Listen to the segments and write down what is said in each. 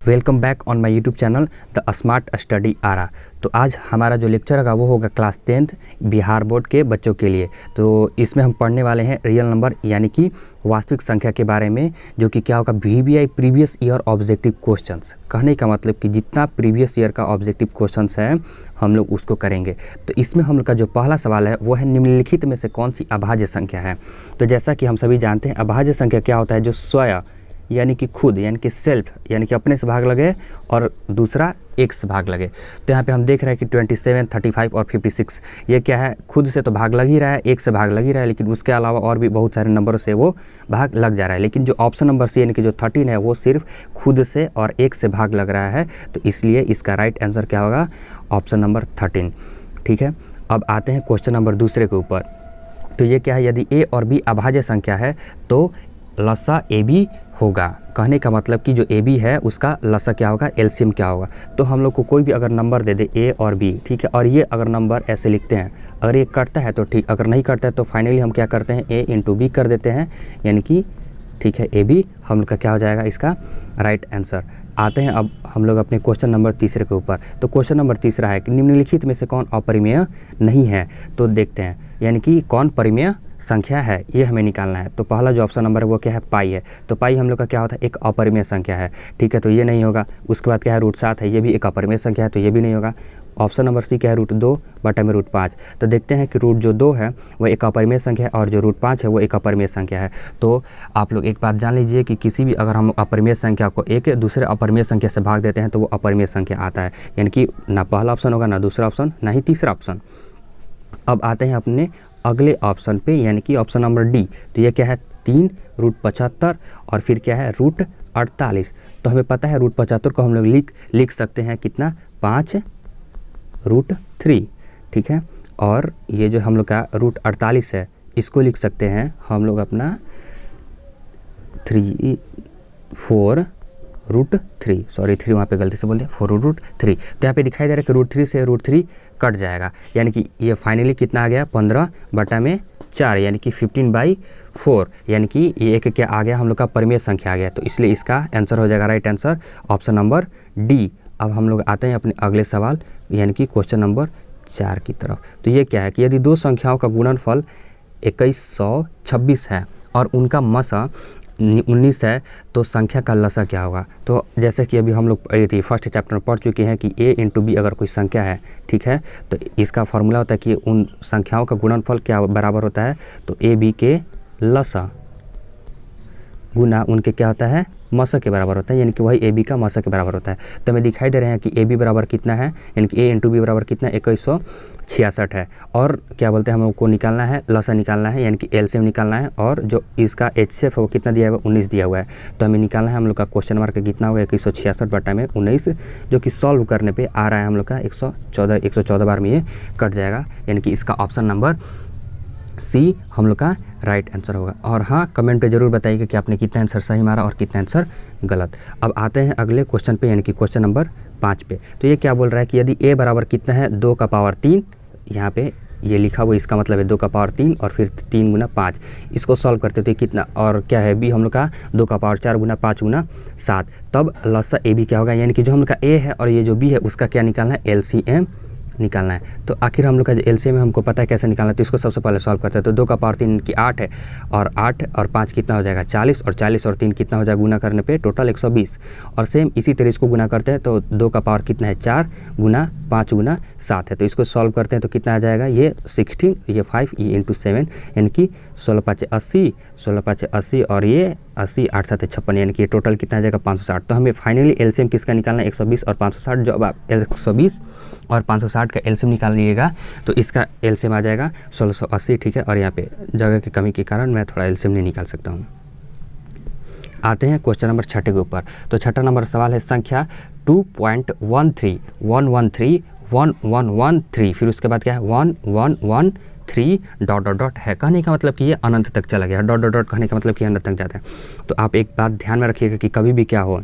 Welcome back on my YouTube channel the smart study Ara. तो आज हमारा जो लेक्चर होगा वो होगा क्लास 10th बिहार बोर्ड के बच्चों के लिए। तो इसमें हम पढ़ने वाले हैं रियल नंबर यानी कि वास्तविक संख्या के बारे में, जो कि क्या होगा VBI previous year objective questions. कहने का मतलब कि जितना प्रीवियस ईयर का ऑब्जेक्टिव क्वेश्चंस है हम लोग उसको करेंगे। तो इसमें हम लोग का जो पहला सवाल है वो है निम्नलिखित में से कौन सी अभाज्य संख्या है। तो जैसा कि हम सभी जानते हैं अभाज्य संख्या क्या होता है, जो स्वयं यानी कि खुद यानी कि सेल्फ यानी कि अपने से भाग लगे और दूसरा एक से भाग लगे। तो यहाँ पे हम देख रहे हैं कि 27, 35 और 56 ये क्या है, खुद से तो भाग लग ही रहा है, एक से भाग लग ही रहा है, लेकिन उसके अलावा और भी बहुत सारे नंबरों से वो भाग लग जा रहा है। लेकिन जो ऑप्शन नंबर सी यानी कि जो 13 है वो सिर्फ खुद से और एक से भाग लग रहा है। तो इसलिए इसका राइट आंसर क्या होगा, ऑप्शन नंबर 13। ठीक है, अब आते हैं क्वेश्चन नंबर दूसरे के ऊपर। तो ये क्या है, यदि ए और बी अभाज्य संख्या है तो लसा ए बी होगा। कहने का मतलब कि जो ए बी है उसका लसा क्या होगा, एलसीएम क्या होगा। तो हम लोग को कोई भी अगर नंबर दे दे ए और बी, ठीक है, और ये अगर नंबर ऐसे लिखते हैं, अगर ये कटता है तो ठीक, अगर नहीं कटता है तो फाइनली हम क्या करते हैं ए इंटू बी कर देते हैं, यानी कि ठीक है ए बी हम लोग का क्या हो जाएगा इसका राइट आंसर। आते हैं अब हम लोग अपने क्वेश्चन नंबर तीसरे के ऊपर। तो क्वेश्चन नंबर तीसरा है कि निम्नलिखित में से कौन अपरिमेय नहीं है। तो देखते हैं यानी कि कौन परिमेय संख्या है ये हमें निकालना है। तो पहला जो ऑप्शन नंबर है वो क्या है, पाई है। तो पाई हम लोग का क्या होता है, एक अपरिमेय संख्या है। ठीक है, तो ये नहीं होगा। उसके बाद क्या है, √7 है, ये भी एक अपरिमेय संख्या है, तो ये भी नहीं होगा। ऑप्शन नंबर सी क्या है, √2 बटा में √5। तो देखते हैं कि जो 2 है वो एक अपरिमेय संख्या है और जो √5 है वो एक अपरिमेय संख्या है। तो आप लोग एक बात जान लीजिए कि किसी भी अगर हम अपरिमेय संख्या को एक दूसरे अपरिमेय संख्या से भाग देते हैं तो वो अपरिमेय संख्या आता है, यानी कि ना पहला ऑप्शन होगा, ना दूसरा ऑप्शन, ना ही तीसरा ऑप्शन। अब आते हैं अपने अगले ऑप्शन पे यानी कि ऑप्शन नंबर डी। तो ये क्या है, 3 √75 और फिर क्या है √48। तो हमें पता है √75 को हम लोग लिख सकते हैं कितना, 5 √3। ठीक है, और ये जो हम लोग का √48 है इसको लिख सकते हैं हम लोग अपना 4 √3, सॉरी 3 वहाँ पे गलती से बोल दिया, 4 √3। तो यहाँ पे दिखाई दे रहा है कि √3 से √3 कट जाएगा, यानी कि ये फाइनली कितना आ गया, 15 बटा में 4 यानी कि 15/4, यानी कि ये एक क्या आ गया हम लोग का परिमेय संख्या आ गया। तो इसलिए इसका आंसर हो जाएगा right answer option number D. अब हम लोग आते हैं अपने अगले सवाल यानी कि क्वेश्चन नंबर 4 की तरफ। तो ये क्या है कि यदि दो संख्याओं का गुणनफल 2126 है और उनका मसा 19 है तो संख्या का लसा क्या होगा। तो जैसे कि अभी हम लोग फर्स्ट चैप्टर में पढ़ चुके हैं कि a इंटू बी अगर कोई संख्या है, ठीक है, तो इसका फॉर्मूला होता है कि उन संख्याओं का गुणनफल क्या बराबर होता है, तो ए बी के लसा गुना उनके क्या होता है, मसा के बराबर होता है, यानी कि वही ए बी का मसा के बराबर होता है। तो हमें दिखाई दे रहे हैं कि ए बी बराबर कितना है, यानी कि ए इंटू बी बराबर कितना, 2166 है। और क्या बोलते हैं हम लोग को निकालना है, लसा निकालना है, यानी कि एलसीएम निकालना है, और जो इसका एचसीएफ है वो कितना दिया हुआ है, 19 दिया हुआ है। तो हमें निकालना है हम लोग का क्वेश्चन मार्क कितना होगा, 2166 बटा में 19, जो कि सॉल्व करने पर आ रहा है हम लोग का 114 बार में ये कट जाएगा, यानी कि इसका ऑप्शन नंबर सी हम लोग का राइट आंसर होगा। और हाँ, कमेंट पे जरूर बताइएगा कि आपने कितना आंसर सही मारा और कितना आंसर गलत। अब आते हैं अगले क्वेश्चन पे यानी कि क्वेश्चन नंबर 5 पे। तो ये क्या बोल रहा है कि यदि a बराबर कितना है, 2 का पावर 3, यहाँ पे ये लिखा हुआ इसका मतलब है 2 का पावर 3 और फिर 3 गुना 5। इसको सॉल्व करते थे कितना, और क्या है b हम लोग का 2 का पावर 4 गुना 5 गुना 7। तब लसा ए बी क्या होगा, यानी कि जो हम लोग का a है और ये जो b है उसका क्या निकालना है, एलसीएम निकालना है। तो आखिर हम लोग का जो एलसीएम है हमको पता है कैसे निकालना है, तो इसको सबसे पहले सॉल्व करते हैं। तो 2 का पावर 3 की 8 है, और 8 और 5 कितना हो जाएगा, 40, और 40 और 3 कितना हो जाएगा, गुना करने पे टोटल 120। और सेम इसी तरह इसको गुना करते हैं, तो 2 का पावर कितना है, 4 गुना 5 गुना 7 है। तो इसको सॉल्व करते हैं तो कितना आ जाएगा, ये 16, ये 5, ये इंटू 7, यानी कि 16 5 80, 16 5 80 और ये 80, 8 7 56, यानी कि टोटल कितना आ जाएगा 560। तो हमें फाइनली एलसीएम किसका निकालना है, 120 और 560। जब आप 120 और 560 का एलसीएम निकाल लीजिएगा तो इसका एलसीएम आ जाएगा 1680। ठीक है, और यहाँ पे जगह की कमी के कारण मैं थोड़ा एलसीएम नहीं निकाल सकता हूँ। आते हैं क्वेश्चन नंबर 6 के ऊपर। तो छठा नंबर सवाल है संख्या 2.13 फिर उसके बाद क्या है 1113 ... है। कहने का मतलब कि ये अनंत तक चला गया, ... कहने का मतलब कि अनंत तक जाता है। तो आप एक बात ध्यान में रखिएगा कि कभी भी क्या हो,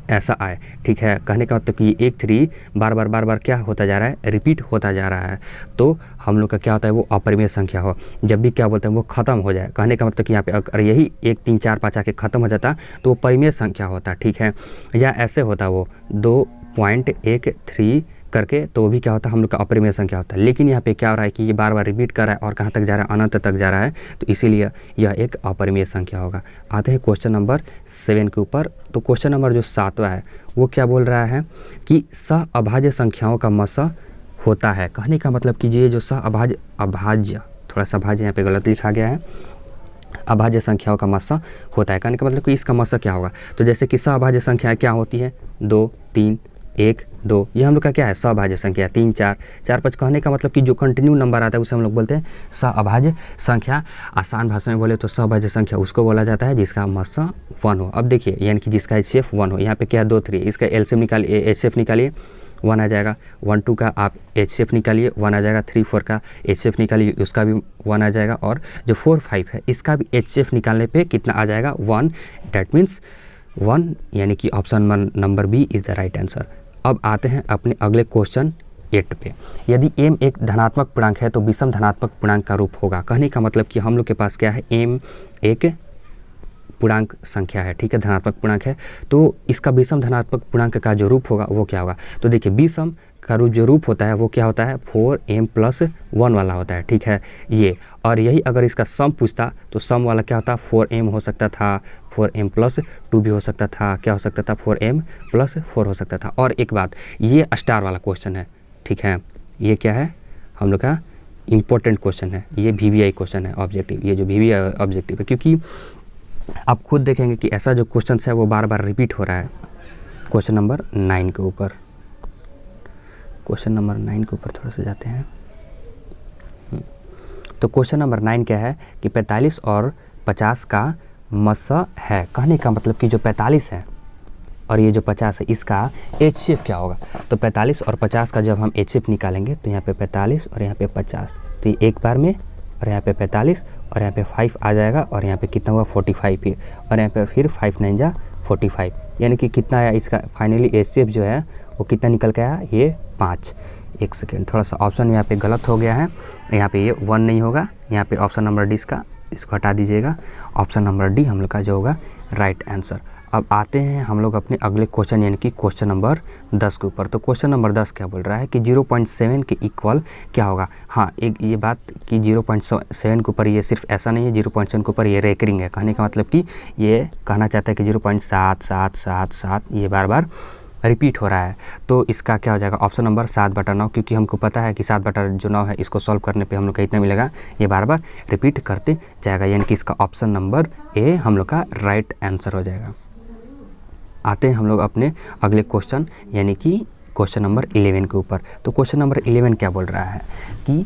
ऐसा आए, ठीक है। कहने का मतलब कि एक 3 बार बार क्या होता जा रहा है, रिपीट होता जा रहा है, तो हम लोग का क्या होता है, वो अपरिमेय संख्या हो। जब भी क्या बोलते हैं, वो ख़त्म हो जाए, कहने का मतलब कि यहाँ पे अगर यही 1 3 4 5 आके ख़त्म हो जाता तो वो परिमेय संख्या होता, ठीक है। या ऐसे होता वो 2.13 करके, तो वो भी क्या होता है, हम लोग का अपरिमेय संख्या होता है। लेकिन यहाँ पे क्या हो रहा है कि ये बार बार रिपीट कर रहा है और कहाँ तक जा रहा है, अनंत तक जा रहा है, तो इसीलिए यह एक अपरिमेय संख्या होगा। आते हैं क्वेश्चन नंबर 7 के ऊपर। तो क्वेश्चन नंबर जो 7वां है वो क्या बोल रहा है कि सहअभाज्य संख्याओं का मसा होता है। कहने का मतलब कि ये जो अभाज्य, थोड़ा सा भाज्य यहाँ पे गलत लिखा गया है, अभाज्य संख्याओं का मसा होता है। कहने का मतलब कि इसका मसा क्या होगा, तो जैसे कि सहअभाज्य संख्या क्या होती है, 2 3 1 2, ये हम लोग का क्या है, सहअभाज्य संख्या। 3 4 4 5, कहने का मतलब कि जो कंटिन्यू नंबर आता है उसे हम लोग बोलते हैं सहअभाज्य संख्या। आसान भाषा में बोले तो सहअभाज्य संख्या उसको बोला जाता है जिसका मसा 1 हो। अब देखिए, यानी कि जिसका HCF 1 हो, यहाँ पे क्या है 2 3, इसका LCM निकालिए, HCF निकालिए, 1 आ जाएगा। 1 2 का आप HCF निकालिए, 1 आ जाएगा। 3 4 का HCF निकालिए, उसका भी 1 आ जाएगा। और जो 4 5 है इसका भी HCF निकालने पे कितना आ जाएगा, 1। डैट मीन्स 1, यानी कि option number B is the right answer. अब आते हैं अपने अगले क्वेश्चन 8 पे। यदि m एक धनात्मक पूर्णांक है तो विषम धनात्मक पूर्णांक का रूप होगा। कहने का मतलब कि हम लोग के पास क्या है, m एक पूर्णांक संख्या है, ठीक है, धनात्मक पूर्णांक है, तो इसका विषम धनात्मक पूर्णांक का जो रूप होगा वो क्या होगा। तो देखिए, विषम का जो रूप होता है वो क्या होता है, 4m+1 वाला होता है, ठीक है ये। और यही अगर इसका सम पूछता तो सम वाला क्या होता, 4m हो सकता था, 4m+2 भी हो सकता था, क्या हो सकता था, 4m+4 हो सकता था। और एक बात, ये स्टार वाला क्वेश्चन है, ठीक है, ये क्या है, हम लोग का इम्पोर्टेंट क्वेश्चन है, ये VBI क्वेश्चन है ऑब्जेक्टिव, ये जो VBI ऑब्जेक्टिव है, क्योंकि आप खुद देखेंगे कि ऐसा जो क्वेश्चन है वो बार बार रिपीट हो रहा है। क्वेश्चन नंबर 9 के ऊपर, क्वेश्चन नंबर 9 के ऊपर थोड़ा सा जाते हैं। तो क्वेश्चन नंबर 9 क्या है कि 45 और 50 का मसा है। कहने का मतलब कि जो 45 है और ये जो 50 है इसका HCF क्या होगा। तो 45 और 50 का जब हम HCF निकालेंगे तो यहाँ पे 45 और यहाँ पे 50, तो ये एक बार में, और यहाँ पे 45 और यहाँ पे 5 आ जाएगा, और यहाँ पे कितना हुआ 45 ही, और यहाँ पे फिर 5 9 जा 45, यानी कि कितना आया इसका फाइनली HCF जो है वो कितना निकल के आया, ये 5। एक सेकेंड, थोड़ा सा ऑप्शन में यहाँ पे गलत हो गया है, यहाँ पे ये 1 नहीं होगा, यहाँ पे ऑप्शन नंबर डी इसको हटा दीजिएगा, ऑप्शन नंबर डी हम लोग का जो होगा राइट आंसर। अब आते हैं हम लोग अपने अगले क्वेश्चन यानी कि क्वेश्चन नंबर 10 के ऊपर। तो क्वेश्चन नंबर 10 क्या बोल रहा है कि 0.7 के इक्वल क्या होगा। हाँ, एक ये बात कि 0.7 के ऊपर ये सिर्फ ऐसा नहीं है, 0.7 के ऊपर ये रेकरिंग है। कहने का मतलब कि ये कहना चाहता है कि 0.77777 ये बार बार रिपीट हो रहा है, तो इसका क्या हो जाएगा, ऑप्शन नंबर 7/9, क्योंकि हमको पता है कि 7/9 है, इसको सॉल्व करने पे हम लोग का इतना मिलेगा, ये बार बार रिपीट करते जाएगा, यानी कि इसका ऑप्शन नंबर ए हम लोग का राइट आंसर हो जाएगा। आते हैं हम लोग अपने अगले क्वेश्चन यानी कि क्वेश्चन नंबर 11 के ऊपर। तो क्वेश्चन नंबर 11 क्या बोल रहा है कि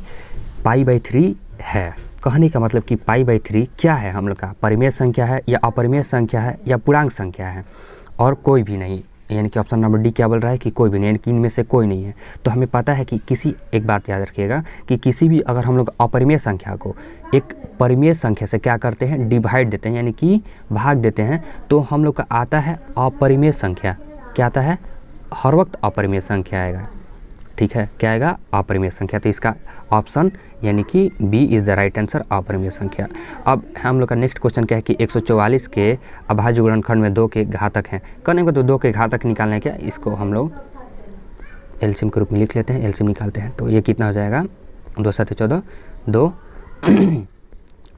π/3 है। कहने का मतलब कि π/3 क्या है, हम लोग का परिमेय संख्या है या अपरिमेय संख्या है या पूर्णांक संख्या है, और कोई भी नहीं, यानी कि ऑप्शन नंबर डी क्या बोल रहा है कि कोई भी नहीं, यानी कि इनमें से कोई नहीं है। तो हमें पता है कि किसी, एक बात याद रखिएगा कि किसी भी अगर हम लोग अपरिमेय संख्या को एक परिमेय संख्या से क्या करते हैं, डिवाइड देते हैं, यानी कि भाग देते हैं, तो हम लोग का आता है अपरिमेय संख्या। क्या आता है, हर वक्त अपरिमेय संख्या आएगा, ठीक है, क्या आएगा, अपरिमेय संख्या। तो इसका ऑप्शन यानी कि B is the right answer, अपरिमेय संख्या। अब हम लोग का नेक्स्ट क्वेश्चन क्या है कि 144 के अभाज्य गुणनखंड में 2 के घातक हैं। कहने को तो 2 के घातक निकालना है क्या, इसको हम लोग एलसीएम के रूप में लिख लेते हैं, एलसीएम निकालते हैं। तो ये कितना हो जाएगा, 2 7 14, 2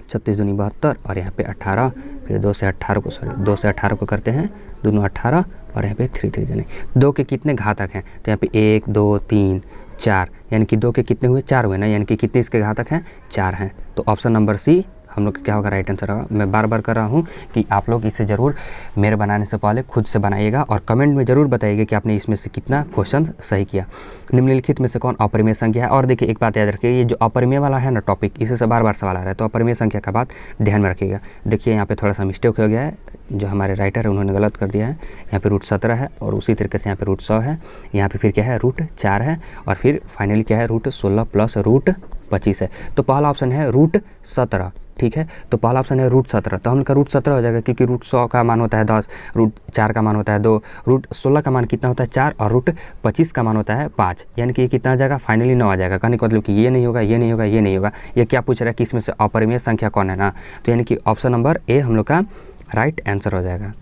36 दूनी 72, और यहाँ पे 18, फिर 2 से 18 को करते हैं, दोनों 18, और यहाँ पे 3 3 जने। 2 के कितने घातक हैं, तो यहाँ पे 1 2 3 4, यानी कि 2 के कितने हुए, 4 हुए ना, यानी कि कितने इसके घातक हैं, 4 हैं। तो ऑप्शन नंबर सी हम लोग क्या होगा, राइट आंसर होगा। मैं बार बार कर रहा हूँ कि आप लोग इसे ज़रूर मेरे बनाने से पहले खुद से बनाइएगा और कमेंट में ज़रूर बताइएगा कि आपने इसमें से कितना क्वेश्चन सही किया। निम्नलिखित में से कौन अपरिमेय संख्या है। और देखिए एक बात याद रखिए, ये जो अपरिमेय वाला है ना टॉपिक, इसी से बार बार सवाल आ रहा है, तो अपरिमेय संख्या का बात ध्यान में रखिएगा। देखिए यहाँ पे थोड़ा सा मिस्टेक हो गया है, जो हमारे राइटर है उन्होंने गलत कर दिया है। यहाँ पे √17 है और उसी तरीके से यहाँ पे √100 है, यहाँ पे फिर क्या है √4 है, और फिर फाइनली क्या है √16 + 25 है। तो पहला ऑप्शन है रूट 17, ठीक है। तो पहला ऑप्शन है रूट 17, तो हम लोग का रूट 17 हो जाएगा क्योंकि रूट 100 का मान होता है 10, रूट 4 का मान होता है 2, रूट 16 का मान कितना होता है 4 और रूट 25 का मान होता है 5, यानी कि ये कितना आ जाएगा फाइनली 9 आ जाएगा। कहने का मतलब कि ये नहीं होगा, ये नहीं होगा, ये नहीं होगा। ये क्या पूछ रहा है कि इसमें से अपरिमेय संख्या कौन है ना, तो यानी कि ऑप्शन नंबर ए हम लोग का राइट आंसर हो जाएगा।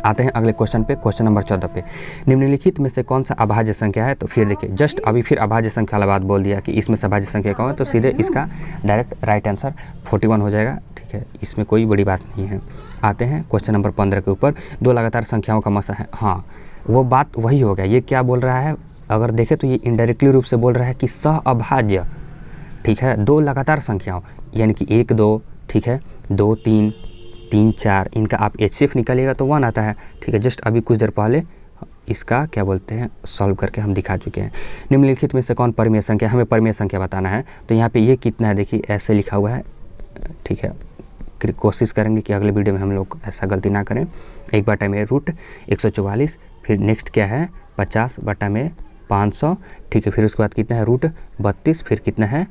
आते हैं अगले क्वेश्चन पे, क्वेश्चन नंबर 14 पे। निम्नलिखित में से कौन सा अभाज्य संख्या है, तो फिर देखिए जस्ट अभी फिर अभाज्य संख्या वाला बात बोल दिया कि इसमें से अभाज्य संख्या कौन है, तो सीधे इसका डायरेक्ट राइट आंसर 41 हो जाएगा, ठीक है। इसमें कोई बड़ी बात नहीं है। आते हैं क्वेश्चन नंबर 15 के ऊपर, दो लगातार संख्याओं का मसा है। हाँ, वो बात वही हो गया। ये क्या बोल रहा है, अगर देखें तो ये इनडायरेक्टली रूप से बोल रहा है कि सहअभाज्य, ठीक है, दो लगातार संख्याओं यानी कि 1 2, ठीक है, 2 3 3 4, इनका आप HCF निकालिएगा तो 1 आता है, ठीक है। जस्ट अभी कुछ देर पहले इसका क्या बोलते हैं सॉल्व करके हम दिखा चुके हैं। निम्नलिखित में से कौन परिमेय संख्या, हमें परिमेय संख्या बताना है। तो यहाँ पे ये कितना है देखिए ऐसे लिखा हुआ है, ठीक है। कोशिश करेंगे कि अगले वीडियो में हम लोग ऐसा गलती ना करें। 1/में रूट 144, फिर नेक्स्ट क्या है 50/में 500, ठीक है। फिर उसके बाद कितना है रूट 32, फिर कितना है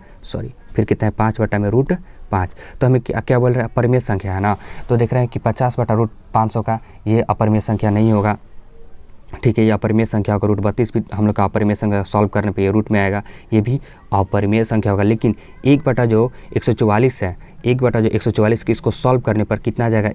फिर कितना है 5/में रूट 5। तो हमें क्या बोल रहा है, अपरिमेय संख्या है ना। तो देख रहे हैं कि 50/√500 का ये अपरिमेय संख्या नहीं होगा, ठीक है। ये अपरिमेय संख्या होगा। रूट 32 भी हम लोग का अपरिमेय संख्या सॉल्व करने पे ये रूट में आएगा, ये भी अपरिमेय संख्या होगा। लेकिन 1/144 है, 1/144 की इसको सॉल्व करने पर कितना आ जाएगा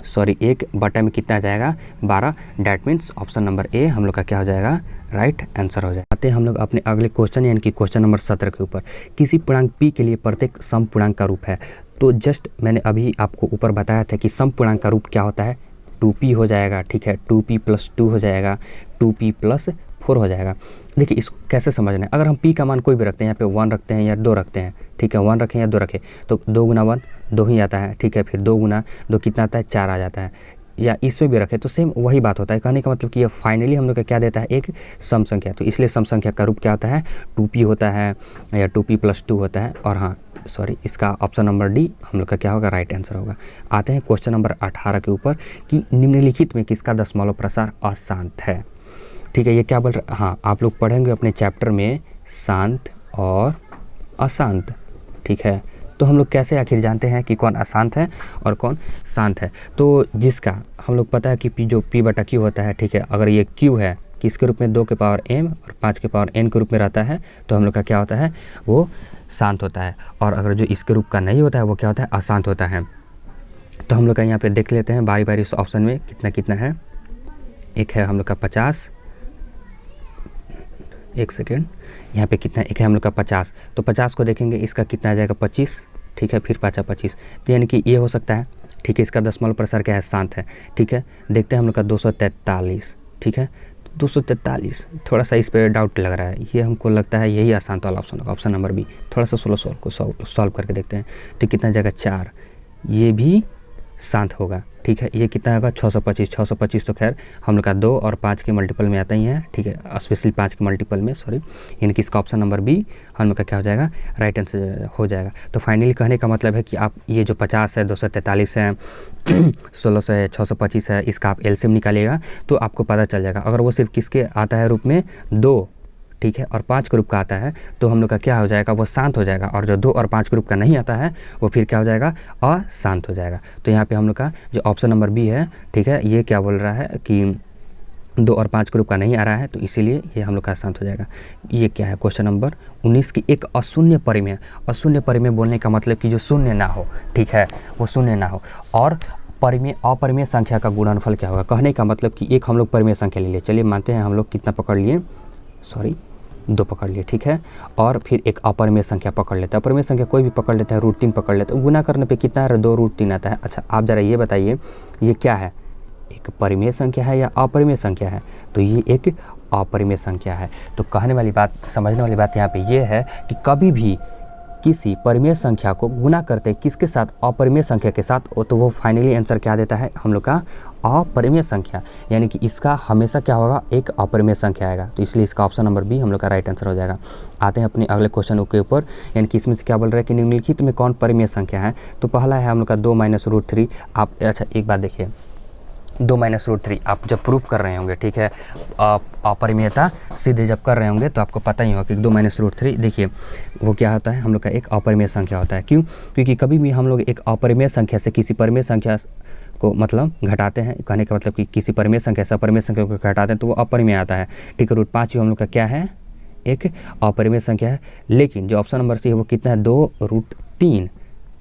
1/में कितना आ जाएगा 12। That means option number A हम लोग का क्या हो जाएगा राइट आंसर हो जाएगा। आते हैं हम लोग अपने अगले क्वेश्चन यानी कि क्वेश्चन नंबर 17 के ऊपर। किसी पूर्णांक p के लिए प्रत्येक सम पूर्णांक का रूप है। तो जस्ट मैंने अभी आपको ऊपर बताया था कि सम पूर्णांक का रूप क्या होता है 2p हो जाएगा, ठीक है। 2p + 2 हो जाएगा, 2p + 4 हो जाएगा। देखिए इसको कैसे समझना है, अगर हम p का मान कोई भी रखते हैं, यहाँ पे 1 रखते हैं या 2 रखते हैं, ठीक है। 1 रखें या 2 रखें तो 2 × 1 2 ही आता है, ठीक है। फिर 2 × 2 कितना आता है 4 आ जाता है, या इसमें भी रखें तो सेम वही बात होता है। कहने का मतलब कि ये फाइनली हम लोग का क्या देता है एक सम संख्या। तो इसलिए सम संख्या का रूप क्या होता है 2p होता है या 2p + 2 होता है। और हाँ इसका ऑप्शन नंबर डी हम लोग का क्या होगा राइट आंसर होगा। आते हैं क्वेश्चन नंबर 18 के ऊपर कि निम्नलिखित में किसका दशमलव प्रसार अशांत है, ठीक है। ये क्या बोल रहा है, हाँ आप लोग पढ़ेंगे अपने चैप्टर में शांत और अशांत, ठीक है। तो हम लोग कैसे आखिर जानते हैं कि कौन अशांत है और कौन शांत है। तो जिसका हम लोग पता है कि जो p/q होता है, ठीक है। अगर ये q है किसके रूप में 2 के पावर m और 5 के पावर n के रूप में रहता है तो हम लोग का क्या होता है वो शांत होता है। और अगर जो इसके रूप का नहीं होता है वो क्या होता है अशांत होता है। तो हम लोग का यहाँ पे देख लेते हैं बारी बारी इस ऑप्शन में कितना कितना है। एक है हम लोग का 50, एक सेकेंड, यहाँ पे कितना एक है हम लोग का 50। तो 50 को देखेंगे इसका कितना आ जाएगा 25, ठीक है। फिर 5 25, तो यानी कि ये हो सकता है, ठीक है। इसका दशमलव प्रसार क्या है शांत है, ठीक है। देखते हैं हम लोग का 243, ठीक है। 243 थोड़ा सा इस पर डाउट लग रहा है, ये हमको लगता है यही अशांत वाला ऑप्शन होगा, ऑप्शन नंबर बी। थोड़ा सा 16 को सॉल्व करके देखते हैं, तो कितना जाएगा 4, ये भी शांत होगा, ठीक है। ये कितना होगा 625 तो खैर हम लोग का 2 और 5 के मल्टीपल में आता ही है, ठीक है। स्पेशली 5 के मल्टीपल में यानी कि इसका ऑप्शन नंबर बी हम लोग का क्या हो जाएगा राइट आंसर हो जाएगा। तो फाइनली कहने का मतलब है कि आप ये जो 50 है 243 है 1600 है 625 है, इसका आप एलसीएम निकालिएगा तो आपको पता चल जाएगा। अगर वो सिर्फ किसके आता है रूप में 2, ठीक है, और 5 ग्रुप का आता है तो हम लोग का क्या हो जाएगा वो शांत हो जाएगा। और जो 2 और 5 ग्रुप का नहीं आता है वो फिर क्या हो जाएगा अशांत हो जाएगा। तो यहाँ पे हम लोग का जो ऑप्शन नंबर बी है, ठीक है, ये क्या बोल रहा है कि 2 और 5 ग्रुप का नहीं आ रहा है तो इसीलिए ये हम लोग का शांत हो जाएगा। ये क्या है क्वेश्चन नंबर 19 की एक अशून्य परिमेय। अशून्य परिमेय बोलने का मतलब कि जो शून्य ना हो, ठीक है, वो शून्य ना हो। और अपरिमेय संख्या का गुणनफल क्या होगा, कहने का मतलब कि एक हम लोग परिमेय संख्या ले लिए, चलिए मानते हैं हम लोग कितना पकड़ लिए 2 पकड़ लिए, ठीक है। और फिर एक अपरिमेय संख्या पकड़ लेते हैं, अपरिमेय संख्या कोई भी पकड़ लेते हैं, √3 पकड़ लेते हैं। गुना करने पे कितना है 2 √3 आता है। अच्छा आप ज़रा ये बताइए ये क्या है, एक परिमेय संख्या है या अपरिमेय संख्या है, तो ये एक अपरिमेय संख्या है। तो कहने वाली बात समझने वाली बात यहाँ पे ये है कि कभी भी किसी परिमेय संख्या को गुना करते किसके साथ अपरिमेय संख्या के साथ, तो वो फाइनली आंसर क्या देता है हम लोग का अपरिमेय संख्या, यानी कि इसका हमेशा क्या होगा एक अपरिमेय संख्या आएगा। तो इसलिए इसका ऑप्शन नंबर बी हम लोग का राइट आंसर हो जाएगा। आते हैं अपने अगले क्वेश्चन के ऊपर, यानी कि इसमें से क्या बोल रहा है कि निम्नलिखित में कौन परिमेय संख्या है। तो पहला है हम लोग का 2 - √3। आप अच्छा एक बात देखिए, 2 माइनस रूट 3 आप जब प्रूफ कर रहे होंगे, ठीक है, अपरिमेयता सिद्ध जब कर रहे होंगे तो आपको पता ही होगा कि 2 माइनस रूट 3 देखिए वो क्या होता है, हम लोग का एक अपरिमेय संख्या होता है। क्यों? क्योंकि कभी भी हम लोग एक अपरिमेय संख्या से किसी परिमेय संख्या को मतलब घटाते हैं, कहने का मतलब कि किसी परिमेय संख्या से अपरिमेय संख्या को घटाते हैं तो वो अपरिमेय आता है, ठीक है। रूट 5 भी हम लोग का क्या है, एक अपरिमेय संख्या है। लेकिन जो ऑप्शन नंबर सी है वो कितना है, 2 रूट 3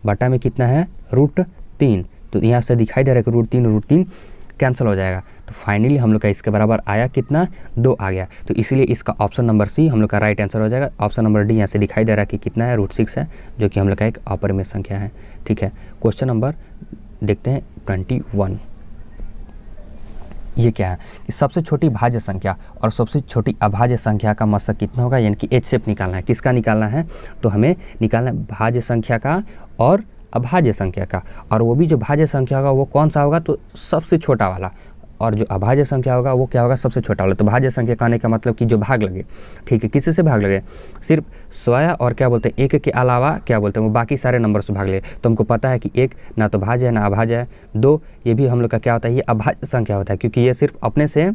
बटा में कितना है, रूट 3। तो यहाँ से दिखाई दे रहा है कि रूट 3 कैंसिल हो जाएगा। तो फाइनली हम लोग का इसके बराबर आया कितना, 2 आ गया। तो इसीलिए इसका ऑप्शन नंबर सी हम लोग का राइट आंसर हो जाएगा। ऑप्शन नंबर डी यहाँ से दिखाई दे रहा है कि कितना है, रूट 6 है, जो कि हम लोग का एक अपरिमेय संख्या है, ठीक है। क्वेश्चन नंबर देखते हैं 21। ये क्या है कि सबसे छोटी भाज्य संख्या और सबसे छोटी अभाज्य संख्या का मस्सक कितना होगा, यानी कि HCF निकालना है। किसका निकालना है, तो हमें निकालना है भाज्य संख्या का और अभाज्य संख्या का। और वो भी जो भाज्य संख्या होगा वो कौन सा होगा, तो सबसे छोटा वाला, और जो अभाज्य संख्या होगा वो क्या होगा, सबसे छोटा वाला। तो भाज्य संख्या कहने का मतलब कि जो भाग लगे, ठीक है, किसी से भाग लगे, सिर्फ 100 और क्या बोलते हैं 1 के अलावा क्या बोलते हैं वो बाकी सारे नंबर से भाग लगे। तो हमको पता है कि 1 ना तो भाज्य है ना अभाज्य है, 2 ये भी हम लोग का क्या होता है, ये अभाज्य संख्या होता है, क्योंकि ये सिर्फ अपने से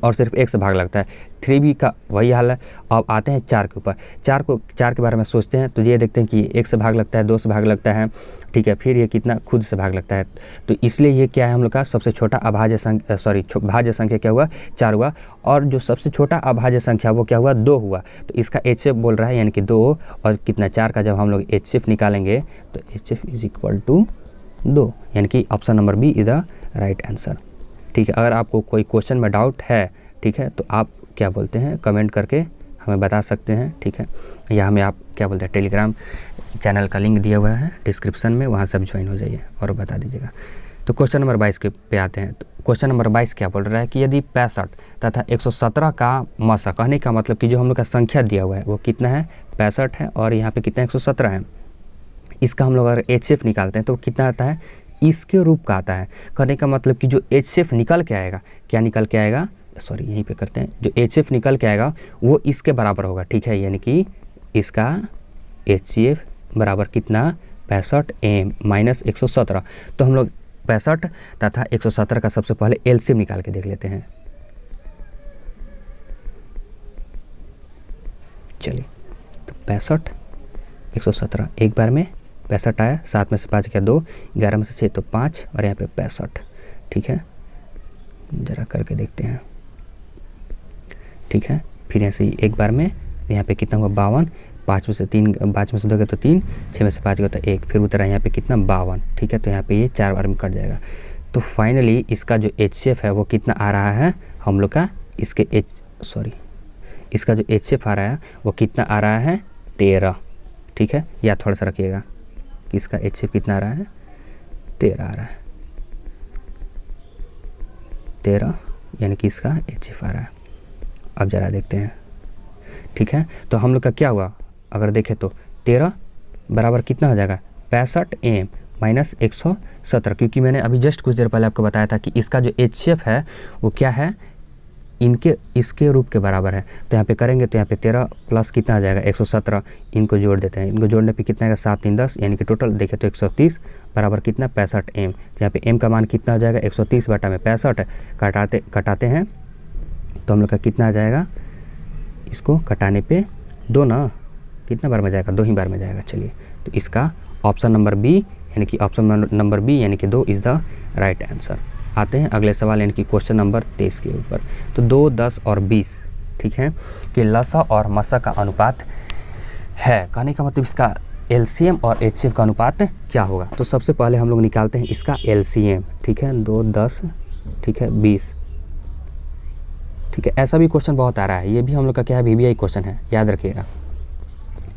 और सिर्फ 1 से भाग लगता है। 3 भी का वही हाल है। अब आते हैं 4 के ऊपर। 4 के बारे में सोचते हैं तो ये देखते हैं कि 1 से भाग लगता है, 2 से भाग लगता है, ठीक है, फिर ये कितना खुद से भाग लगता है। तो इसलिए ये क्या है हम लोग का सबसे छोटा अभाज्य संख्या, भाज्य संख्या क्या हुआ, 4 हुआ। और जो सबसे छोटा अभाज्य संख्या वो क्या हुआ, 2 हुआ। तो इसका HCF बोल रहा है, यानी कि 2 और कितना 4 का जब हम लोग HCF निकालेंगे तो HCF इज इक्वल टू 2, यानी कि option number B is the right answer, ठीक है। अगर आपको कोई क्वेश्चन में डाउट है, ठीक है, तो आप क्या बोलते हैं कमेंट करके हमें बता सकते हैं, ठीक है, या हमें आप क्या बोलते हैं टेलीग्राम चैनल का लिंक दिया हुआ है डिस्क्रिप्शन में, वहाँ से आप ज्वाइन हो जाइए और बता दीजिएगा। तो क्वेश्चन नंबर 22 के पे आते हैं। तो क्वेश्चन नंबर 22 क्या बोल रहा है कि यदि 65 तथा 117 का मस्सक, कहने का मतलब कि जो हम लोग का संख्या दिया हुआ है वो कितना है, 65 है, और यहाँ पे कितना 117 है। इसका हम लोग अगर HCF निकालते हैं तो कितना आता है, इसके रूप का आता है। कहने का मतलब कि जो HCF निकल के आएगा, क्या निकल के आएगा, सॉरी यहीं पे करते हैं, जो HCF निकल के आएगा वो इसके बराबर होगा, ठीक है, यानी कि इसका HCF बराबर कितना, 65m माइनस 117। तो हम लोग 65 तथा 117 का सबसे पहले LCM निकाल के देख लेते हैं। चलिए, तो 65 117 एक बार में 65 आया, 7 में से 5 गया 2, 11 में से 6 तो 5, और यहाँ पे 65, ठीक है, ज़रा करके देखते हैं, ठीक है। फिर यहाँ से एक बार में यहाँ पे कितना हुआ, 52, 5 में से 2 गया तो 3, 6 में से 5 गया तो 1, फिर उतरा यहाँ पे कितना 52, ठीक है। तो यहाँ पे ये 4 बार में कट जाएगा। तो फाइनली इसका जो HCF है वो कितना आ रहा है हम लोग का, इसका जो HCF आ रहा है वो कितना आ रहा है, 13, ठीक है। या थोड़ा सा रखिएगा कि इसका HCF कितना आ रहा है, 13 आ रहा है, 13, यानी कि इसका HCF आ रहा है। अब ज़रा देखते हैं, ठीक है। तो हम लोग का क्या हुआ, अगर देखें तो 13 बराबर कितना हो जाएगा, 65m माइनस 117, क्योंकि मैंने अभी जस्ट कुछ देर पहले आपको बताया था कि इसका जो HCF है वो क्या है, इसके रूप के बराबर है। तो यहाँ पे करेंगे तो यहाँ पे 13 प्लस कितना आ जाएगा, 117, इनको जोड़ देते हैं। इनको जोड़ने पे कितना आएगा, 7 3 10, यानी कि टोटल देखें तो 130 बराबर कितना, 65m। यहाँ पे m का मान कितना आ जाएगा, 130 बटा में 65, कटाते हैं तो हम लोग का कितना आ जाएगा, इसको कटाने पे 2 ना, कितना बार में जाएगा, 2 ही बार में जाएगा। चलिए, तो इसका ऑप्शन नंबर बी, यानी कि ऑप्शन नंबर बी यानी कि 2 इज़ द राइट आंसर। आते हैं अगले सवाल, यानी कि क्वेश्चन नंबर 23 के ऊपर। तो 2, 10 और 20, ठीक है, कि लसा और मसा का अनुपात है। कहने का मतलब इसका LCM और HCF का अनुपात क्या होगा। तो सबसे पहले हम लोग निकालते हैं इसका LCM, ठीक है, 2, 10, ठीक है, 20, ठीक है। ऐसा भी क्वेश्चन बहुत आ रहा है, ये भी हम लोग का क्या है, VBI क्वेश्चन है, याद रखिएगा।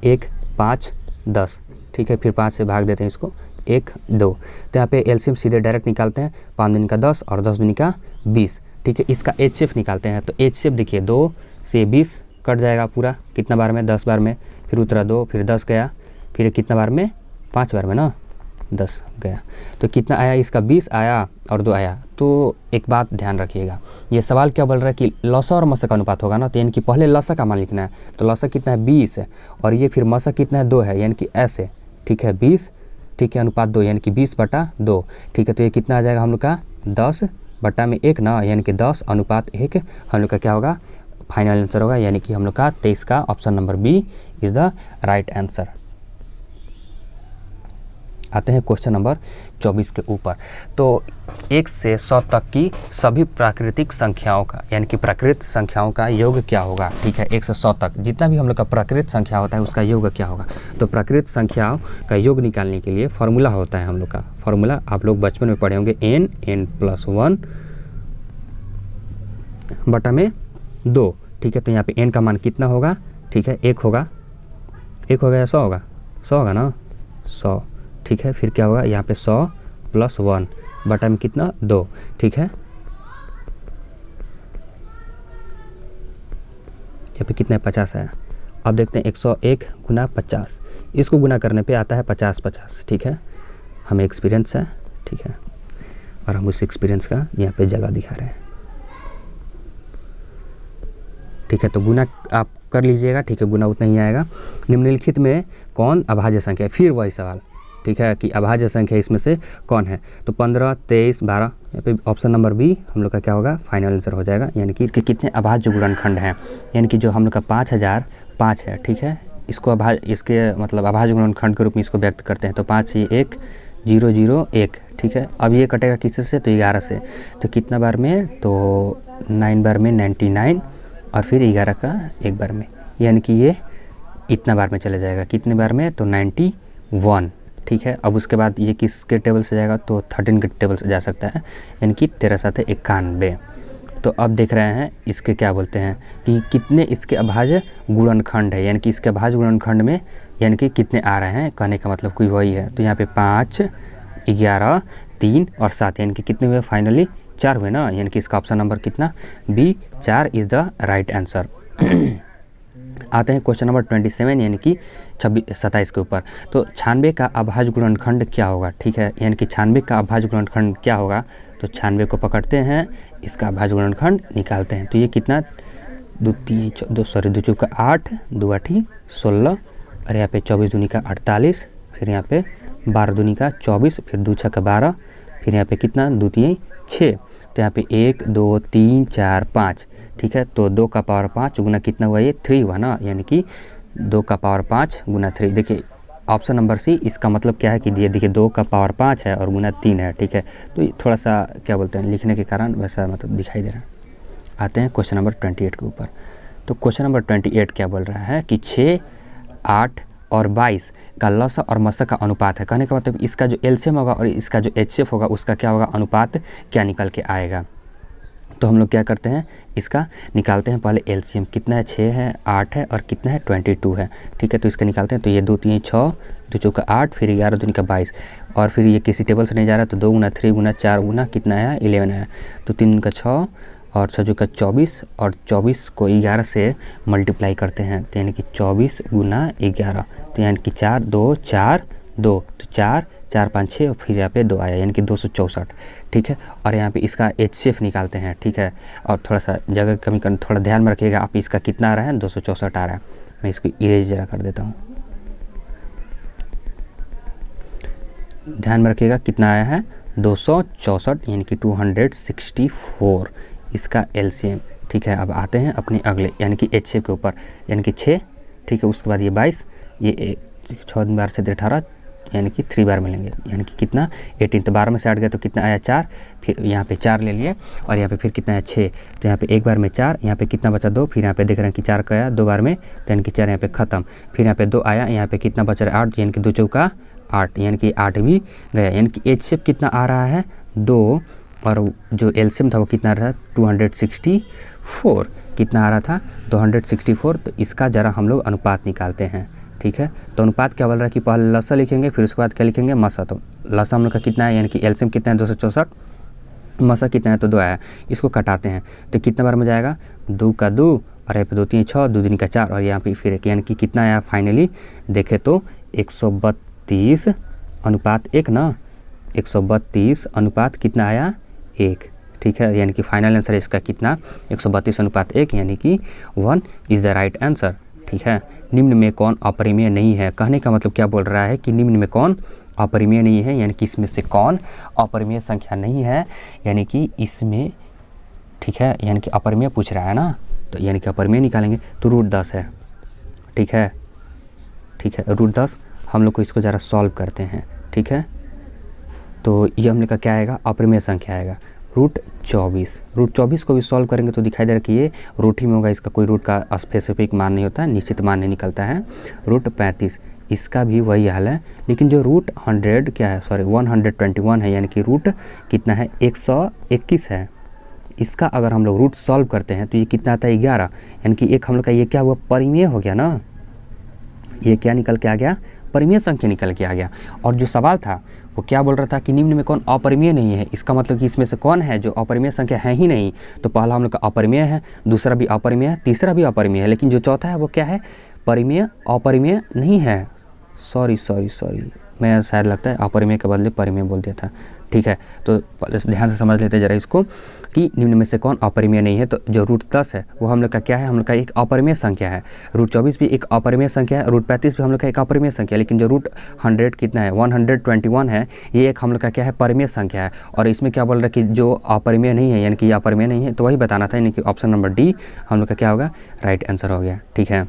1, 5, 10, ठीक है, फिर 5 से भाग देते हैं इसको, 1, 2। तो यहाँ पे LCM सीधे डायरेक्ट निकालते हैं, 5 दूनी का 10 और 10 दूनी का 20, ठीक है। इसका HCF निकालते हैं, तो HCF देखिए 2 से 20 कट जाएगा पूरा, कितना बार में, 10 बार में, फिर उतरा 2, फिर 10 गया, फिर कितना बार में, 5 बार में ना, 10 गया। तो कितना आया, इसका 20 आया और 2 आया। तो एक बात ध्यान रखिएगा, ये सवाल क्या बोल रहा है कि लसा और मसा का अनुपात होगा ना, तो यानी कि पहले लसा का मान लिखना है। तो लसा कितना है, 20 है, और ये फिर मसा कितना है, 2 है, यानी कि ऐसे, ठीक है, 20, ठीक है, अनुपात 2, यानी कि 20 बटा 2, ठीक है। तो ये कितना आ जाएगा हम लोग का, 10 बटा में 1 ना, यानी कि 10 अनुपात 1 हम लोग का क्या होगा, फाइनल आंसर होगा, यानी कि हम लोग का 23 का option number B is the right answer. आते हैं क्वेश्चन नंबर 24 के ऊपर। तो 1 से 100 तक की सभी प्राकृतिक संख्याओं का, यानी कि प्राकृत संख्याओं का योग क्या होगा। ठीक है, 1 से 100 तक जितना भी हम लोग का प्राकृत संख्या होता है उसका योग क्या होगा। तो प्राकृत संख्याओं का योग निकालने के लिए फॉर्मूला होता है हम लोग का, फॉर्मूला आप लोग बचपन में पढ़े होंगे, n+1 बटा में 2। ठीक है, तो यहाँ पे n का मान कितना होगा, ठीक है 1 होगा, 1 होगा या 100 होगा, 100 होगा ना, 100। ठीक है, फिर क्या होगा यहाँ पे 100 + 1 बटा में कितना 2। ठीक है, यहाँ पे कितना है 50 है। अब देखते हैं 101 गुना 50, इसको गुना करने पे आता है 50-50। ठीक है, हमें एक्सपीरियंस है, ठीक है, और हम उस एक्सपीरियंस का यहाँ पे जगह दिखा रहे हैं। ठीक है, तो गुना आप कर लीजिएगा। ठीक है, गुना उतना ही आएगा। निम्नलिखित में कौन अभाज्य संख्या है, फिर वही सवाल। ठीक है, कि अभाज्य संख्या इसमें से कौन है। तो 15, 23, 12, यहाँ पे ऑप्शन नंबर बी हम लोग का क्या होगा, फाइनल आंसर हो जाएगा। यानी कि इसके कितने अभाज्य गुणनखंड हैं, यानी कि जो हम लोग का 5005 है। ठीक है, इसको इसके मतलब अभाज्य गुणनखंड के रूप में इसको व्यक्त करते हैं। तो 5 से 1 0 0 1। ठीक है, अब ये कटेगा किससे से, तो 11 से। तो कितना बार में, तो 9 बार में 99, और फिर 11 का 1 बार में, यानी कि ये इतना बार में चले जाएगा। कितने बार में, तो 91। ठीक है, अब उसके बाद ये किसके टेबल से जाएगा, तो 13 के टेबल से जा सकता है, यानी कि 13×7 = 91। तो अब देख रहे हैं इसके क्या बोलते हैं कि कितने इसके अभाज्य गुणनखंड है, यानी कि इसके अभाज्य गुणनखंड में यानी कि कितने आ रहे हैं, कहने का मतलब कोई वही है। तो यहाँ पे 5, 11, 3 और 7, यानी कि कितने हुए, फाइनली 4 हुए ना, यानी कि इसका ऑप्शन नंबर कितना, B 4 is the right answer. आते हैं क्वेश्चन नंबर 27 यानी कि 27 के ऊपर। तो 96 का अभाज्य गुणनखंड क्या होगा। ठीक है, यानी कि 96 का अभाज्य गुणनखंड क्या होगा। तो 96 को पकड़ते हैं, इसका अभाज्य गुणनखंड निकालते हैं। तो ये कितना, 2 चौका 8, 2 8 16, और यहाँ पे 24 दूनी का 48, फिर यहाँ पे 12 दूनी का 24, फिर 2 छक्का 12, फिर यहाँ पे कितना, 2 3 6। तो यहाँ पे 1 2 3 4 5। ठीक है, तो 2 का पावर 5 गुना कितना हुआ, ये 3 हुआ ना, यानी कि 2 का पावर 5 गुना 3। देखिए ऑप्शन नंबर सी, इसका मतलब क्या है कि ये देखिए 2 का पावर 5 है और गुना 3 है। ठीक है, तो ये थोड़ा सा क्या बोलते हैं, लिखने के कारण वैसा मतलब दिखाई दे रहा है। आते हैं क्वेश्चन नंबर 28 के ऊपर। तो क्वेश्चन नंबर 28 क्या बोल रहा है कि 6, 8 और 22 का लसा और मसा का अनुपात है। कहने का मतलब इसका जो एलसीएम होगा और इसका जो एचसीएफ होगा उसका क्या होगा, अनुपात क्या निकल के आएगा। तो हम लोग क्या करते हैं, इसका निकालते हैं। पहले एलसीएम कितना है, 6 है, 8 है और कितना है, 22 है। ठीक है, तो इसका निकालते हैं। तो ये 2 3 6, 2 चौका 8, फिर 11 दूनी का 22, और फिर ये किसी टेबल से नहीं जा रहा, तो 2 गुना 3 गुना 4 गुना कितना आया, 11 आया। तो 3 का 6 और 6 का 24, और 24 को 11 से मल्टीप्लाई करते हैं, तो यानी कि 24 गुना 11, तो यानी कि 4 2 4 2, तो 4 4 5 6 और फिर यहाँ पे 2 आया, यानी कि 264। ठीक है, और यहाँ पे इसका एचसीएफ निकालते हैं। ठीक है, और थोड़ा सा जगह कमी करना, थोड़ा ध्यान में रखिएगा आप, इसका कितना आ रहा है, 264 आ रहा है। मैं इसको इरेज जरा कर देता हूँ, ध्यान में रखिएगा कितना आया है, 264, यानी कि 264 इसका एलसीएम। ठीक है, अब आते हैं अपने अगले यानी कि एचसीएफ के ऊपर, यानी कि 6। ठीक है, उसके बाद ये 22, ये 6 बार से 18, यानी कि 3 बार मिलेंगे, यानी कि कितना 18। तो 12 में से 8 गया तो कितना आया, 4। फिर यहाँ पे 4 ले लिए, और यहाँ पे फिर कितना है, 6। तो यहाँ पे 1 बार में 4, यहाँ पे कितना बचा, 2। फिर यहाँ पे देख रहे हैं कि 4 का आया 2 बार में, तो यानी कि 4 यहाँ पे ख़त्म। फिर यहाँ पे 2 आया, यहाँ पे कितना बचा रहा है, 8, यानी कि 2 चौका 8, यानी कि 8 भी गया। यानी कि एचसीएफ कितना आ रहा है, 2, और जो एलसीएम था वो कितना रहा, 264 कितना आ रहा था, 264। तो इसका ज़रा हम लोग अनुपात निकालते हैं। ठीक है, तो अनुपात क्या बोल रहा है कि पहले लसा लिखेंगे, फिर उसके बाद क्या लिखेंगे, मसा। तो लसा हम लोग का कितना है, यानी कि एलसीएम कितना है, 264, मसा कितना है, तो 2 आया। इसको कटाते हैं तो कितना बार में जाएगा, 2 का 2, और यहाँ पे 2 3 6, 2 दूनी का 4, और यहाँ पे फिर एक, यानी कि कितना आया, फाइनली देखे तो 132 अनुपात 1 ना, 132 अनुपात कितना आया, 1। ठीक है, यानी कि फाइनल आंसर इसका कितना, 132 अनुपात 1, यानी कि 1 इज़ द राइट आंसर। ठीक है, निम्न में कौन अपरिमेय नहीं है। कहने का मतलब क्या बोल रहा है कि निम्न में कौन अपरिमेय नहीं है, यानी कि इसमें से कौन अपरिमेय संख्या नहीं है, यानी कि इसमें, ठीक है, यानी कि अपरिमेय पूछ रहा है ना, तो यानी कि अपरिमेय निकालेंगे तो रूट 10 है, ठीक है, ठीक है, रूट 10। हम लोग को इसको ज़रा सॉल्व करते हैं, ठीक है, तो ये हम लोग का क्या आएगा, अपरिमेय संख्या आएगा रूट 24। रूट 24 को भी सॉल्व करेंगे तो दिखाई दे रहा है कि ये रूट ही में होगा, इसका कोई रूट का स्पेसिफिक मान नहीं होता है, निश्चित मान नहीं निकलता है। रूट 35 इसका भी वही हाल है, लेकिन जो रूट 100 क्या है, सॉरी 121 है, यानी कि रूट कितना है 121 है। इसका अगर हम लोग रूट सॉल्व करते हैं तो ये कितना आता है 11, यानी कि एक हम लोग का ये क्या हुआ, परिमेय हो गया ना, ये क्या निकल के आ गया, परिमेय संख्या निकल के आ गया। और जो सवाल था वो क्या बोल रहा था कि निम्न में कौन अपरिमेय नहीं है, इसका मतलब कि इसमें से कौन है जो अपरिमेय संख्या है ही नहीं। तो पहला हम लोग का अपरिमेय है, दूसरा भी अपरिमेय है, तीसरा भी अपरिमेय है, लेकिन जो चौथा है वो क्या है, परिमेय, अपरिमेय नहीं है। सॉरी मैं शायद लगता है अपरिमेय के बदले परिमेय बोल दिया था, ठीक है। तो ध्यान से समझ लेते जरा इसको कि निम्न में से कौन अपरिमेय नहीं है। तो जो रूट 10 है वो हम लोग का क्या है, हम लोग का एक अपरिमेय संख्या है। रूट 24 भी एक अपरिमेय संख्या है, रूट 35 भी हम लोग का एक अपरिमेय संख्या है, लेकिन जो रूट 100 कितना है 121 है, ये एक हम लोग का क्या है, परिमेय संख्या है। और इसमें क्या बोल रहा है कि जो अपरिमेय नहीं है, यानी कि ये अपरिमेय नहीं है, तो वही बताना था, यानी कि ऑप्शन नंबर डी हम लोग का क्या होगा, राइट आंसर हो गया, ठीक है।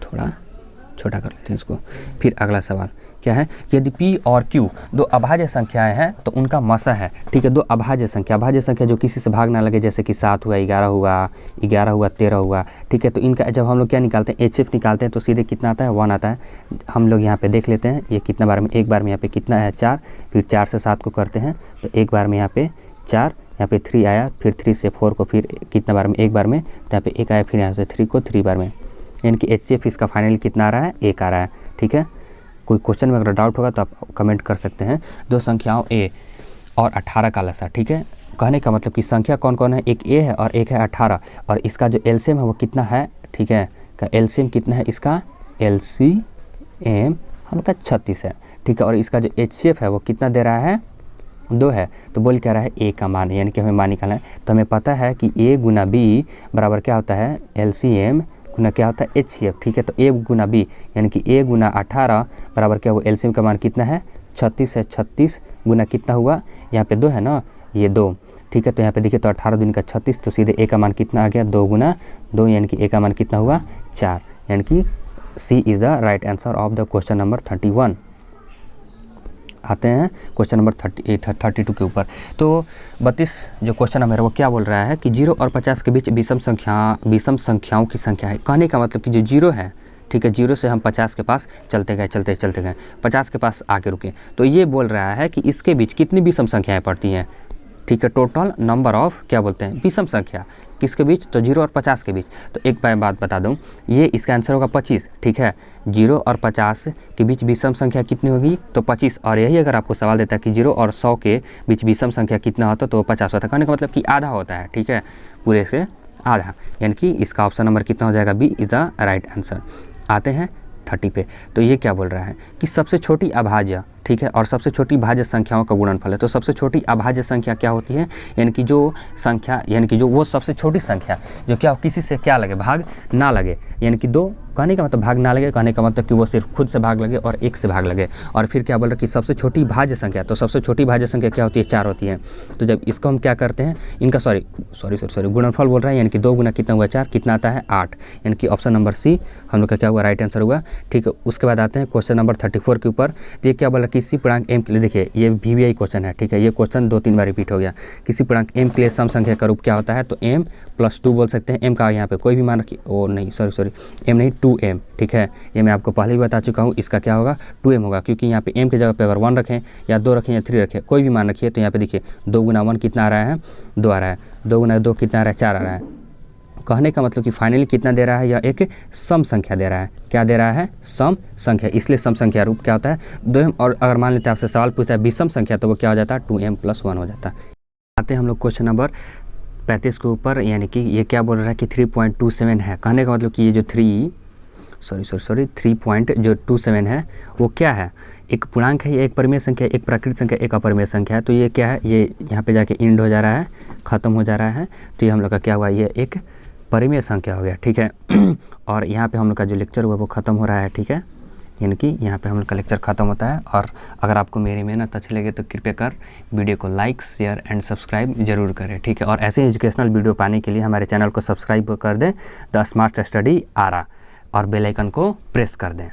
थोड़ा छोटा कर लेते हैं इसको। फिर अगला सवाल क्या है, यदि P और Q दो अभाज्य संख्याएं हैं तो उनका मसा है, ठीक है। दो अभाज्य संख्या जो किसी से भाग ना लगे, जैसे कि 7 हुआ, 11 हुआ, 13 हुआ, ठीक है। तो इनका जब हम लोग क्या निकालते हैं, HF निकालते हैं, तो सीधे कितना आता है, 1 आता है। हम लोग यहाँ पे देख लेते हैं ये कितना बार में, एक बार में यहाँ पे कितना है 4, फिर 4 से 7 को करते हैं तो एक बार में यहाँ पे 4, यहाँ पे 3 आया, फिर 3 से 4 को फिर कितना बार में, एक बार में, तो यहाँ पे 1 आया, फिर यहाँ से 3 को 3 बार में, यानी कि HCF इसका फाइनल कितना आ रहा है, 1 आ रहा है, ठीक है। कोई क्वेश्चन में अगर डाउट होगा तो आप कमेंट कर सकते हैं। दो संख्याओं A और 18 का लसा, ठीक है। कहने का मतलब कि संख्या कौन कौन है, एक A है और एक है 18, और इसका जो एलसीएम है वो कितना है, ठीक है, का एलसीएम कितना है, इसका एलसीएम हम लोग का 36 है, ठीक है। और इसका जो HCF है वो कितना दे रहा है, 2 है। तो बोल क्या रहा है, A का मान, यानी कि हमें मान निकालना है। तो हमें पता है कि A गुना B बराबर क्या होता है, एलसीएम गुना क्या होता है, HCF, ठीक है। तो A गुना B यानी कि A गुना 18 बराबर क्या हुआ, एलसीएम का मान कितना है, 36 है। 36 गुना कितना हुआ, यहाँ पे 2 है ना, ये 2, ठीक है। तो यहाँ पे देखिए तो 18 दूनी का 36, तो सीधे A का मान कितना आ गया, 2 गुना 2, यानी कि A का मान कितना हुआ, 4, यानी कि C is the right answer of the question number 31। आते हैं क्वेश्चन नंबर 32 के ऊपर। तो 32 जो क्वेश्चन है मेरा वो क्या बोल रहा है कि 0 और 50 के बीच विषम संख्याओं की संख्या है। कहने का मतलब कि जो 0 है, ठीक है, 0 से हम 50 के पास चलते गए 50 के पास आके रुके, तो ये बोल रहा है कि इसके बीच कितनी विषम संख्याएँ पड़ती हैं, ठीक है। टोटल नंबर ऑफ क्या बोलते हैं, विषम संख्या किसके बीच, तो 0 और 50 के बीच। तो एक बात बता दूं, ये इसका आंसर होगा 25, ठीक है। 0 और 50 के बीच विषम संख्या कितनी होगी, तो 25। और यही अगर आपको सवाल देता है कि 0 और 100 के बीच विषम संख्या कितना होता तो 50 होता है। कहने का मतलब कि आधा होता है, ठीक है, पूरे से आधा, यानी कि इसका ऑप्शन नंबर कितना हो जाएगा, B is the right answer. आते हैं 30 पे। तो ये क्या बोल रहा है कि सबसे छोटी अभाज्य, ठीक है, और सबसे छोटी भाज्य संख्याओं का गुणनफल है। तो सबसे छोटी अभाज्य संख्या क्या होती है, यानी कि जो संख्या, यानी कि जो वो सबसे छोटी संख्या जो क्या किसी से क्या लगे, भाग ना लगे, यानी कि 2, कहने का मतलब भाग ना लगे, कहने का मतलब कि वो सिर्फ खुद से भाग लगे और 1 से भाग लगे। और फिर क्या बोल रहा है कि सबसे छोटी भाज्य संख्या, तो सबसे छोटी भाज्य संख्या क्या होती है, 4 होती है। तो जब इसको हम क्या करते हैं, इनका सॉरी गुणनफल बोल रहा है, यानी कि 2 गुना कितना हुआ 4, कितना आता है 8, यानी कि ऑप्शन नंबर सी हम लोग का क्या हुआ, राइट आंसर हुआ, ठीक है। उसके बाद आते हैं क्वेश्चन नंबर 34 के ऊपर। ये क्या बोला, किसी पूर्णांक m के लिए, देखिए ये VBI क्वेश्चन है, ठीक है, ये क्वेश्चन 2-3 बार रिपीट हो गया। किसी पूर्णांक m के लिए सम संख्या का रूप क्या होता है, तो m + 2 बोल सकते हैं। m का यहाँ पे कोई भी मान रखिए, ओ नहीं सॉरी m नहीं 2m, ठीक है, ये मैं आपको पहले ही बता चुका हूँ, इसका क्या होगा 2m होगा, क्योंकि यहाँ पे m की जगह पे अगर 1 रखें या 2 रखें या 3 रखें, कोई भी मान रखिए, तो यहाँ पे देखिए 2 गुना 1 कितना आ रहा है, 2 आ रहा है, 2 गुना 2 कितना आ रहा है, 4 आ रहा है। कहने का मतलब कि फाइनली कितना दे रहा है, या एक सम संख्या दे रहा है। क्या दे रहा है, सम संख्या, इसलिए सम संख्या रूप क्या होता है, 2m। और अगर मान लेते हैं आपसे सवाल पूछा है विषम संख्या, तो वो क्या हो जाता है, 2m + 1 हो जाता है। आते हैं हम लोग क्वेश्चन नंबर 35 के ऊपर, यानी कि ये क्या बोल रहा है कि 3.27 है। कहने का मतलब कि ये जो 3.27 है वो क्या है, एक पूर्णांक है, ये एक परिमेय संख्या, एक प्राकृत संख्या, एक अपरिमेय संख्या है। तो ये क्या है, ये यहाँ पे जाके इंड हो जा रहा है, ख़त्म हो जा रहा है। तो ये हम लोग का क्या हुआ, ये एक परिमेय संख्या हो गया, ठीक है। और यहाँ पे हम लोग का जो लेक्चर हुआ वो ख़त्म हो रहा है, ठीक है। यानी कि यहाँ पे हम लोग का लेक्चर ख़त्म होता है। और अगर आपको मेरी मेहनत अच्छी लगे तो कृपया कर वीडियो को लाइक, शेयर एंड सब्सक्राइब जरूर करें, ठीक है। और ऐसे एजुकेशनल वीडियो पाने के लिए हमारे चैनल को सब्सक्राइब कर दें, द स्मार्ट स्टडी आरा, और बेल आइकन को प्रेस कर दें।